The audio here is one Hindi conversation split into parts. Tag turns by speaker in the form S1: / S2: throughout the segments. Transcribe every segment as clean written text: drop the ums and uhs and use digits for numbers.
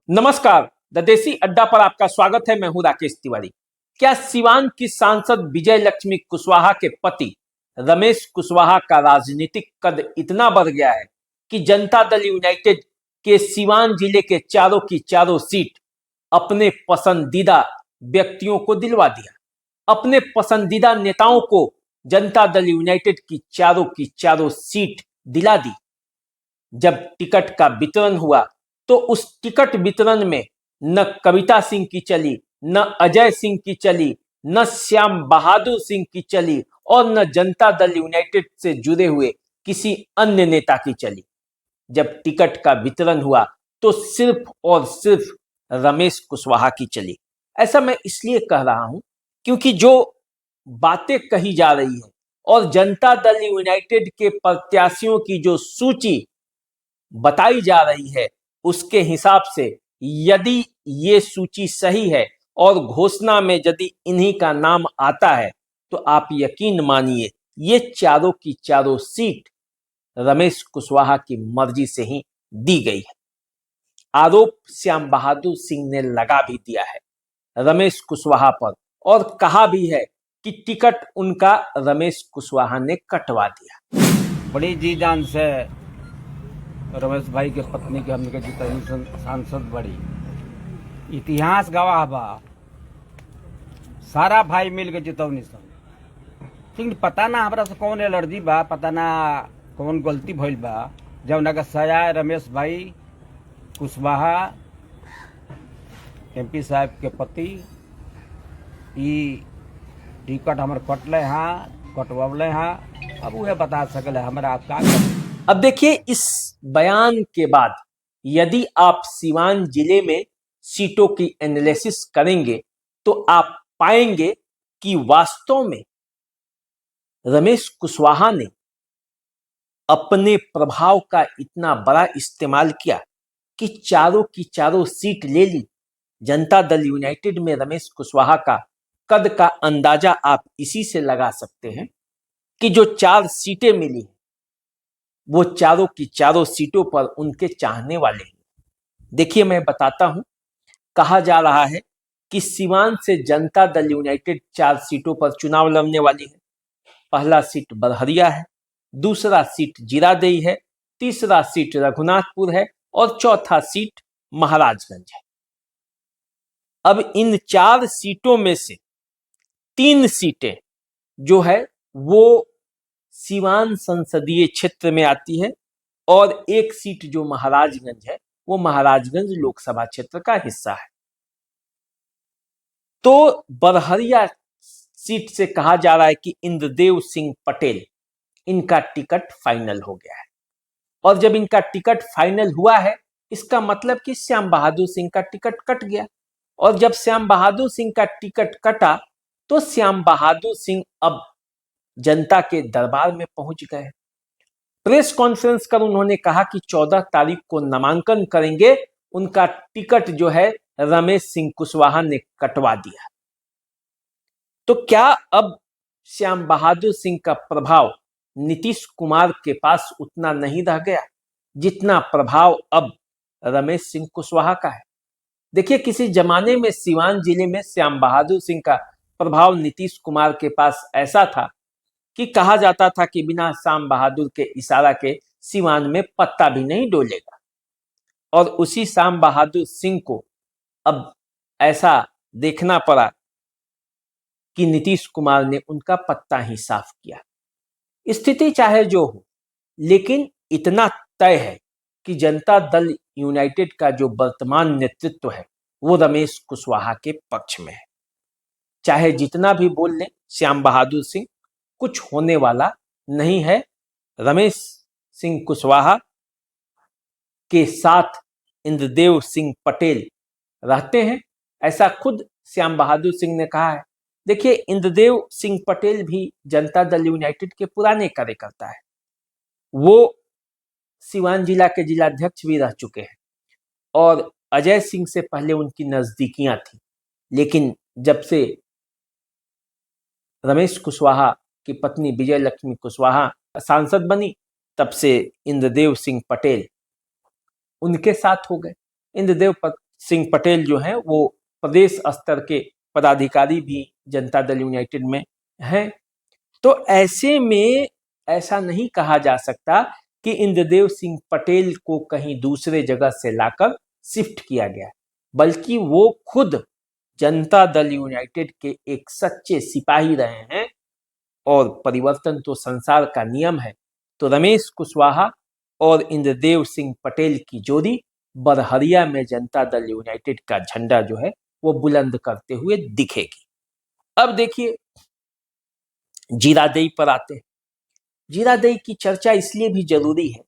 S1: नमस्कार। द देसी अड्डा पर आपका स्वागत है। मैं हूं राकेश तिवारी। क्या सिवान की सांसद विजय लक्ष्मी कुशवाहा के पति रमेश कुशवाहा का राजनीतिक कद इतना बढ़ गया है कि जनता दल यूनाइटेड के सिवान जिले के चारों की चारों सीट अपने पसंदीदा व्यक्तियों को दिलवा दिया। अपने पसंदीदा नेताओं को जनता दल यूनाइटेड की चारों सीट दिला दी। जब टिकट का वितरण हुआ तो उस टिकट वितरण में न कविता सिंह की चली, न अजय सिंह की चली, न श्याम बहादुर सिंह की चली और न जनता दल यूनाइटेड से जुड़े हुए किसी अन्य नेता की चली। जब टिकट का वितरण हुआ तो सिर्फ और सिर्फ रमेश कुशवाहा की चली। ऐसा मैं इसलिए कह रहा हूं क्योंकि जो बातें कही जा रही है और जनता दल यूनाइटेड के प्रत्याशियों की जो सूची बताई जा रही है उसके हिसाब से यदि ये सूची सही है और घोषणा में यदि इन्हीं का नाम आता है तो आप यकीन मानिए ये चारों की चारों सीट रमेश कुशवाहा की मर्जी से ही दी गई है। आरोप श्याम बहादुर सिंह ने लगा भी दिया है रमेश कुशवाहा पर और कहा भी है कि टिकट उनका रमेश कुशवाहा ने कटवा दिया।
S2: बड़ी जी जान से रमेश भाई के पत्नी के हमने जितनी सांसद बड़ी इतिहास गवाह बा। सारा भाई मिल के जितौनी सब, लेकिन पता ना हमरा से कौन एलर्जी बा, पता ना कौन गलती भइल बा। जब का सजाए रमेश भाई कुशवाहा एमपी साहब के पति ई टिकट हमर कटले हाँ, कटवले हाँ। अब वह बता सकल हमरा का।
S1: अब देखिए इस बयान के बाद यदि आप सिवान जिले में सीटों की एनालिसिस करेंगे तो आप पाएंगे कि वास्तव में रमेश कुशवाहा ने अपने प्रभाव का इतना बड़ा इस्तेमाल किया कि चारों की चारों सीट ले ली। जनता दल यूनाइटेड में रमेश कुशवाहा का कद का अंदाजा आप इसी से लगा सकते हैं कि जो 4 सीटें मिली वो चारों की चारों सीटों पर उनके चाहने वाले हैं। देखिए मैं बताता हूं, कहा जा रहा है कि सिवान से जनता दल यूनाइटेड 4 सीटों पर चुनाव लड़ने वाली है। पहला सीट बरहरिया है, दूसरा सीट जीरादेई है, तीसरा सीट रघुनाथपुर है और चौथा सीट महाराजगंज है। अब इन 4 सीटों में से 3 सीटें जो है वो सिवान संसदीय क्षेत्र में आती है और एक सीट जो महाराजगंज है वो महाराजगंज लोकसभा क्षेत्र का हिस्सा है। तो बरहरिया सीट से कहा जा रहा है कि इंद्रदेव सिंह पटेल इनका टिकट फाइनल हो गया है और जब इनका टिकट फाइनल हुआ है इसका मतलब कि श्याम बहादुर सिंह का टिकट कट गया और जब श्याम बहादुर सिंह का टिकट कटा तो श्याम बहादुर सिंह अब जनता के दरबार में पहुंच गए। प्रेस कॉन्फ्रेंस कर उन्होंने कहा कि 14 तारीख को नामांकन करेंगे, उनका टिकट जो है रमेश सिंह कुशवाहा ने कटवा दिया। तो क्या अब श्याम बहादुर सिंह का प्रभाव नीतीश कुमार के पास उतना नहीं रह गया जितना प्रभाव अब रमेश सिंह कुशवाहा का है? देखिए किसी जमाने में सिवान जिले में श्याम बहादुर सिंह का प्रभाव नीतीश कुमार के पास ऐसा था कि कहा जाता था कि बिना श्याम बहादुर के इशारा के सिवान में पत्ता भी नहीं डोलेगा और उसी श्याम बहादुर सिंह को अब ऐसा देखना पड़ा कि नीतीश कुमार ने उनका पत्ता ही साफ किया। स्थिति चाहे जो हो लेकिन इतना तय है कि जनता दल यूनाइटेड का जो वर्तमान नेतृत्व है वो रमेश कुशवाहा के पक्ष में है। चाहे जितना भी बोल लें श्याम बहादुर सिंह, कुछ होने वाला नहीं है। रमेश सिंह कुशवाहा के साथ इंद्रदेव सिंह पटेल रहते हैं, ऐसा खुद श्याम बहादुर सिंह ने कहा है। देखिए इंद्रदेव सिंह पटेल भी जनता दल यूनाइटेड के पुराने कार्यकर्ता है, वो सिवान जिला के जिलाध्यक्ष भी रह चुके हैं और अजय सिंह से पहले उनकी नजदीकियां थी, लेकिन जब से रमेश कुशवाहा की पत्नी विजय लक्ष्मी कुशवाहा सांसद बनी तब से इंद्रदेव सिंह पटेल उनके साथ हो गए। इंद्रदेव सिंह पटेल जो हैं वो प्रदेश स्तर के पदाधिकारी भी जनता दल यूनाइटेड में हैं। तो ऐसे में ऐसा नहीं कहा जा सकता कि इंद्रदेव सिंह पटेल को कहीं दूसरे जगह से लाकर शिफ्ट किया गया, बल्कि वो खुद जनता दल यूनाइटेड के एक सच्चे सिपाही रहे हैं और परिवर्तन तो संसार का नियम है। तो रमेश कुशवाहा और इंद्रदेव सिंह पटेल की जोड़ी बरहरिया में जनता दल यूनाइटेड का झंडा जो है वो बुलंद करते हुए दिखेगी। अब देखिए जीरादेई पर आते हैं। जीरादेई की चर्चा इसलिए भी जरूरी है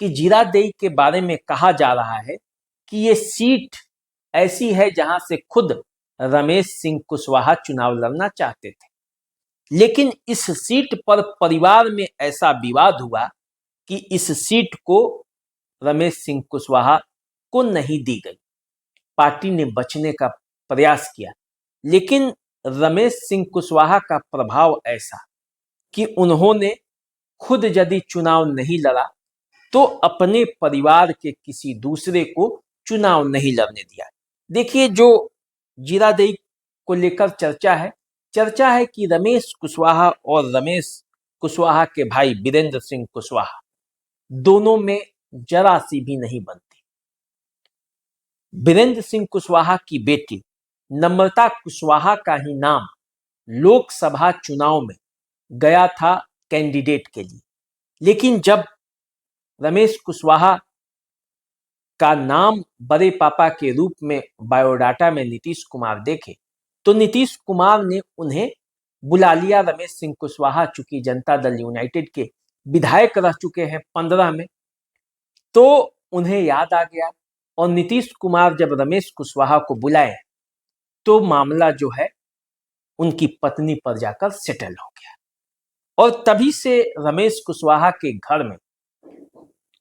S1: कि जीरादेई के बारे में कहा जा रहा है कि ये सीट ऐसी है जहां से खुद रमेश सिंह कुशवाहा चुनाव लड़ना चाहते थे, लेकिन इस सीट पर परिवार में ऐसा विवाद हुआ कि इस सीट को रमेश सिंह कुशवाहा को नहीं दी गई। पार्टी ने बचने का प्रयास किया, लेकिन रमेश सिंह कुशवाहा का प्रभाव ऐसा कि उन्होंने खुद यदि चुनाव नहीं लड़ा तो अपने परिवार के किसी दूसरे को चुनाव नहीं लड़ने दिया। देखिए जो जीरादेई को लेकर चर्चा है कि रमेश कुशवाहा और रमेश कुशवाहा के भाई वीरेंद्र सिंह कुशवाहा दोनों में जरा सी भी नहीं बनती। वीरेंद्र सिंह कुशवाहा की बेटी नम्रता कुशवाहा का ही नाम लोकसभा चुनाव में गया था कैंडिडेट के लिए, लेकिन जब रमेश कुशवाहा का नाम बड़े पापा के रूप में बायोडाटा में नीतीश कुमार देखे तो नीतीश कुमार ने उन्हें बुला लिया। रमेश सिंह कुशवाहा चूंकि जनता दल यूनाइटेड के विधायक रह चुके हैं 15 में, तो उन्हें याद आ गया और नीतीश कुमार जब रमेश कुशवाहा को बुलाए तो मामला जो है उनकी पत्नी पर जाकर सेटल हो गया और तभी से रमेश कुशवाहा के घर में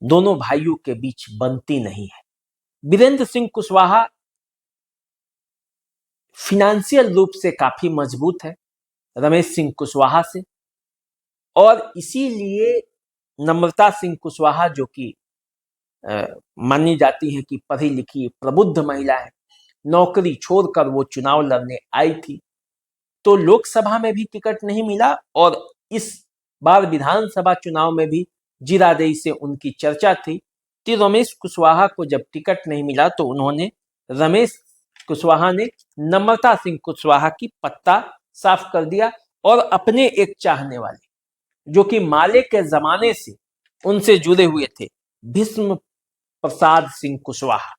S1: दोनों भाइयों के बीच बनती नहीं है। वीरेंद्र सिंह कुशवाहा फिनेंशियल रूप से काफी मजबूत है रमेश सिंह कुशवाहा से, और इसीलिए नम्रता सिंह कुशवाहा जो कि मानी जाती है कि पढ़ी लिखी प्रबुद्ध महिला है, नौकरी छोड़कर वो चुनाव लड़ने आई थी, तो लोकसभा में भी टिकट नहीं मिला और इस बार विधानसभा चुनाव में भी जीरादेई से उनकी चर्चा थी कि रमेश कुशवाहा को जब टिकट नहीं मिला तो उन्होंने रमेश कुशवाहा ने नम्रता सिंह कुशवाहा की पत्ता साफ कर दिया और अपने एक चाहने वाले जो कि माले के जमाने से उनसे जुड़े हुए थे भीष्म प्रसाद सिंह कुशवाहा,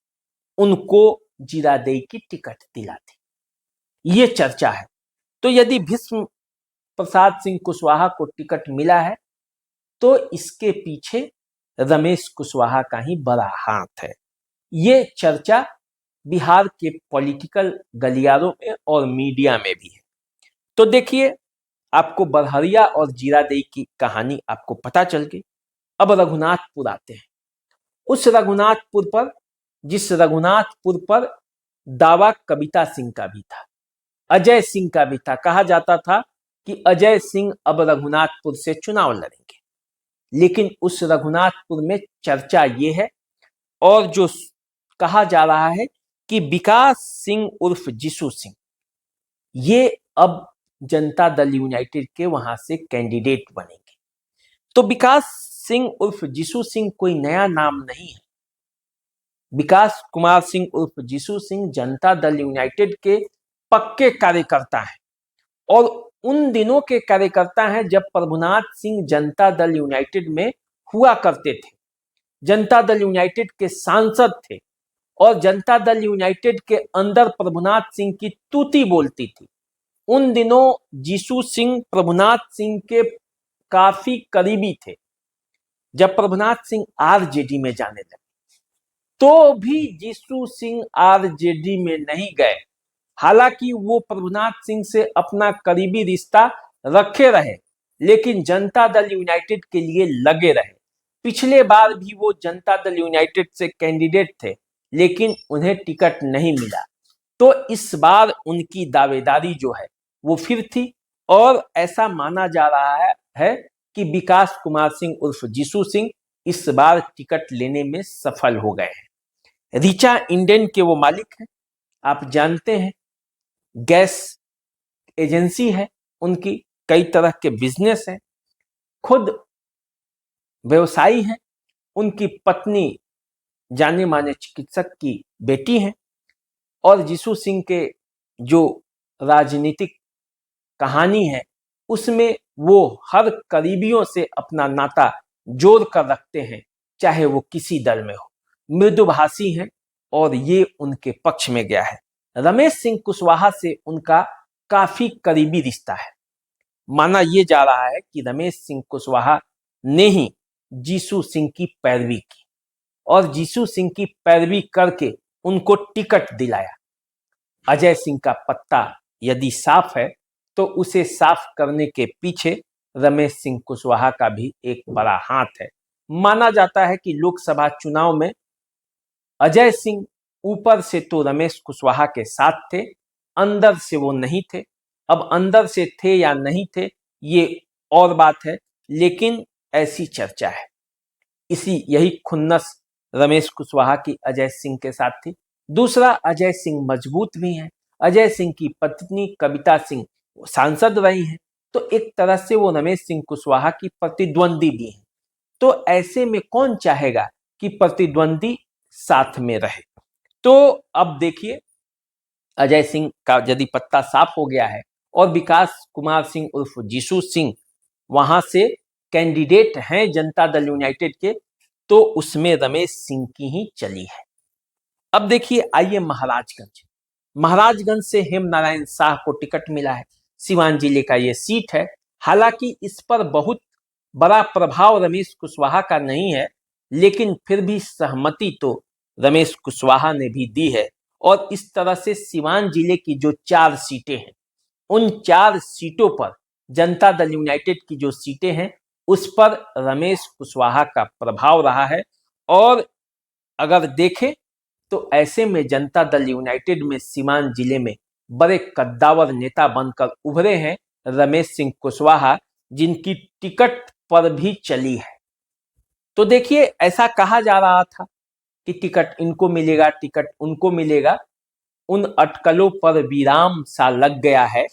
S1: उनको जीरादेई की टिकट दिला दी। ये चर्चा है। तो यदि भीष्म प्रसाद सिंह कुशवाहा को टिकट मिला है तो इसके पीछे रमेश कुशवाहा का ही बड़ा हाथ है। ये चर्चा बिहार के पॉलिटिकल गलियारों में और मीडिया में भी है। तो देखिए आपको बरहरिया और जीरादेई की कहानी आपको पता चल गई। अब रघुनाथपुर आते हैं। उस रघुनाथपुर पर जिस रघुनाथपुर पर दावा कविता सिंह का भी था, अजय सिंह का भी था, कहा जाता था कि अजय सिंह अब रघुनाथपुर से चुनाव लड़ेंगे, लेकिन उस रघुनाथपुर में चर्चा ये है और जो कहा जा रहा है कि विकास सिंह उर्फ जीसू सिंह ये अब जनता दल यूनाइटेड के वहां से कैंडिडेट बनेंगे। तो विकास सिंह उर्फ जीसू सिंह कोई नया नाम नहीं है। विकास कुमार सिंह उर्फ जीसू सिंह जनता दल यूनाइटेड के पक्के कार्यकर्ता हैं और उन दिनों के कार्यकर्ता हैं जब प्रभुनाथ सिंह जनता दल यूनाइटेड में हुआ करते थे, जनता दल यूनाइटेड के सांसद थे और जनता दल यूनाइटेड के अंदर प्रभुनाथ सिंह की तूती बोलती थी। उन दिनों जीसू सिंह प्रभुनाथ सिंह के काफी करीबी थे। जब प्रभुनाथ सिंह आरजेडी में जाने लगे तो भी जीसू सिंह आरजेडी में नहीं गए, हालांकि वो प्रभुनाथ सिंह से अपना करीबी रिश्ता रखे रहे, लेकिन जनता दल यूनाइटेड के लिए लगे रहे। पिछले बार भी वो जनता दल यूनाइटेड से कैंडिडेट थे, लेकिन उन्हें टिकट नहीं मिला। तो इस बार उनकी दावेदारी जो है वो फिर थी और ऐसा माना जा रहा है कि विकास कुमार सिंह उर्फ जीसू सिंह इस बार टिकट लेने में सफल हो गए हैं। रिचा इंडेन के वो मालिक हैं, आप जानते हैं, गैस एजेंसी है उनकी, कई तरह के बिजनेस हैं, खुद व्यवसायी हैं। उनकी पत्नी जाने माने चिकित्सक की बेटी हैं। और जीसू सिंह के जो राजनीतिक कहानी है उसमें वो हर करीबियों से अपना नाता जोड़ कर रखते हैं, चाहे वो किसी दल में हो। मृदुभाषी हैं और ये उनके पक्ष में गया है। रमेश सिंह कुशवाहा से उनका काफी करीबी रिश्ता है। माना यह जा रहा है कि रमेश सिंह कुशवाहा ने ही जीसू सिंह की पैरवी की और जीसू सिंह की पैरवी करके उनको टिकट दिलाया। अजय सिंह का पत्ता यदि साफ है तो उसे साफ करने के पीछे रमेश सिंह कुशवाहा का भी एक बड़ा हाथ है। माना जाता है कि लोकसभा चुनाव में अजय सिंह ऊपर से तो रमेश कुशवाहा के साथ थे, अंदर से वो नहीं थे। अब अंदर से थे या नहीं थे ये और बात है, लेकिन ऐसी चर्चा है। यही खुन्नस रमेश कुशवाहा की अजय सिंह के साथ थी। दूसरा, अजय सिंह मजबूत भी हैं। अजय सिंह की पत्नी कविता सिंह सांसद रही हैं, तो एक तरह से वो रमेश सिंह कुशवाहा की प्रतिद्वंदी भी हैं। तो ऐसे में कौन चाहेगा कि प्रतिद्वंदी साथ में रहे। तो अब देखिए, अजय सिंह का यदि पत्ता साफ हो गया है और विकास कुमार सिंह उर्फ जीसू सिंह वहां से कैंडिडेट हैं जनता दल यूनाइटेड के, तो उसमें रमेश सिंह की ही चली है। अब देखिए, आइए महाराजगंज से हेम नारायण शाह को टिकट मिला है। सिवान जिले का ये सीट है। हालांकि इस पर बहुत बड़ा प्रभाव रमेश कुशवाहा का नहीं है, लेकिन फिर भी सहमति तो रमेश कुशवाहा ने भी दी है। और इस तरह से सिवान जिले की जो 4 सीटें हैं, उन 4 सीटों पर जनता दल यूनाइटेड की जो सीटें हैं उस पर रमेश कुशवाहा का प्रभाव रहा है। और अगर देखें तो ऐसे में जनता दल यूनाइटेड में सिवान जिले में बड़े कद्दावर नेता बनकर उभरे हैं रमेश सिंह कुशवाहा, जिनकी टिकट पर भी चली है। तो देखिए, ऐसा कहा जा रहा था कि टिकट इनको मिलेगा, टिकट उनको मिलेगा। उन अटकलों पर विराम सा लग गया है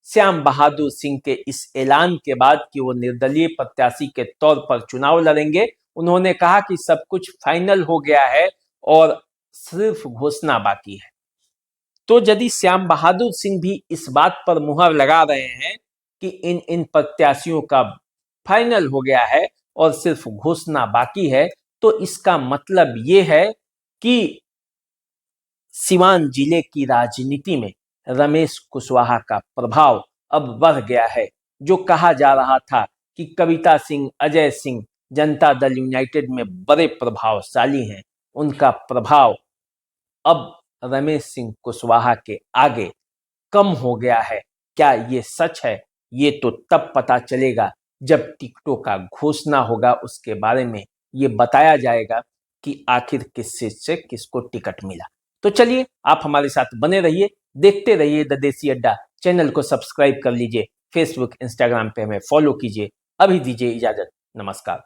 S1: श्याम बहादुर सिंह के इस ऐलान के बाद कि वो निर्दलीय प्रत्याशी के तौर पर चुनाव लड़ेंगे। उन्होंने कहा कि सब कुछ फाइनल हो गया है और सिर्फ घोषणा बाकी है। तो यदि श्याम बहादुर सिंह भी इस बात पर मुहर लगा रहे हैं कि इन प्रत्याशियों का फाइनल हो गया है और सिर्फ घोषणा बाकी है, तो इसका मतलब ये है कि सिवान जिले की राजनीति में रमेश कुशवाहा का प्रभाव अब बढ़ गया है। जो कहा जा रहा था कि कविता सिंह, अजय सिंह जनता दल यूनाइटेड में बड़े प्रभावशाली हैं, उनका प्रभाव अब रमेश सिंह कुशवाहा के आगे कम हो गया है। क्या ये सच है? ये तो तब पता चलेगा जब टिकटों का घोषणा होगा। उसके बारे में ये बताया जाएगा कि आखिर किस सीट से किसको टिकट मिला। तो चलिए, आप हमारे साथ बने रहिए, देखते रहिए द देसी अड्डा। चैनल को सब्सक्राइब कर लीजिए, फेसबुक इंस्टाग्राम पे हमें फॉलो कीजिए। अभी दीजिए इजाजत, नमस्कार।